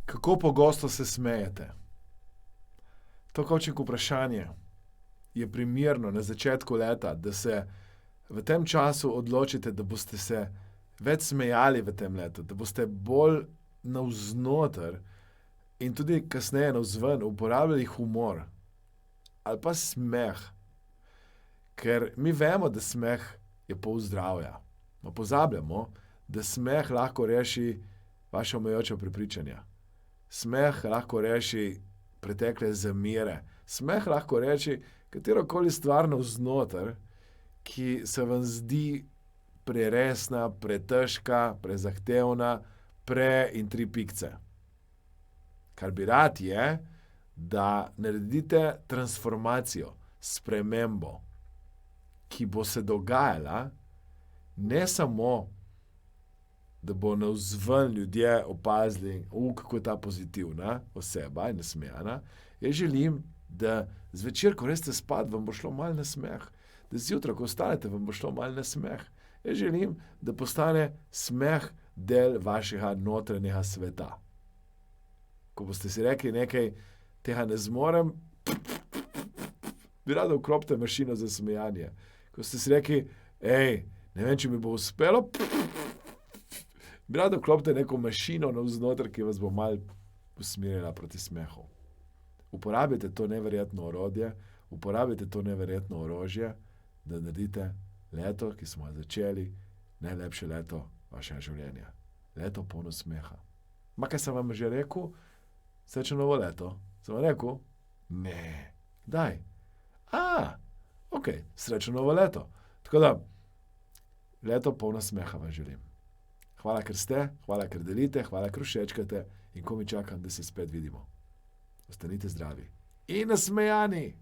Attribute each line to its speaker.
Speaker 1: Kako pogosto se smejete? To coaching vprašanje je primerno na začetku leta, da se v tem času odločite, da boste se več smejali v tem letu, da boste bolj navznoter in tudi kasneje navzven uporabljali humor ali pa smeh. Ker mi vemo, da smeh je pol zdravja. Ma pozabljamo, da smeh lahko reši vaše omejujoče prepričanja. Smeh lahko reši pretekle zamere. Smeh lahko reši katerokoli stvar navznoter, ki se vam zdi preresna, pretežka, prezahtevna, in 3 pikce. Kar bi rad je, da naredite transformacijo, spremembo, ki bo se dogajala, ne samo, da bo navzven ljudje opazili, kako je ta pozitivna oseba in nasmejana. Jaz želim, da zvečer, ko greste spat, vam bo šlo malo na smeh. Da zjutraj, ko vstanete, vam bo šlo malo na smeh. Jaz želim, da postane smeh del vašega notranjega sveta. Ko boste si rekli nekaj, tega ne zmorem, bi rad vklopite mašino za smejanje. Ko ste si rekli, ne vem, če mi bo uspelo, bi rad vklopite neko mašino navznoter, ki vas bo malo usmerila proti smehu. Uporabite to neverjetno orodje, uporabite to neverjetno orožje, da naredite leto, ki smo ga začeli, najlepše leto vašega življenja. Leto polno smeha. Ma kaj sem vam že rekel? Srečno novo leto. Sem vam rekel? Ne. Kdaj? Okej, srečno novo leto. Tako da, leto polno smeha vam želim. Hvala, ker ste, hvala, ker delite, hvala, ker všečkate in komaj čakam, da se spet vidimo. Ostanite zdravi in nasmejani!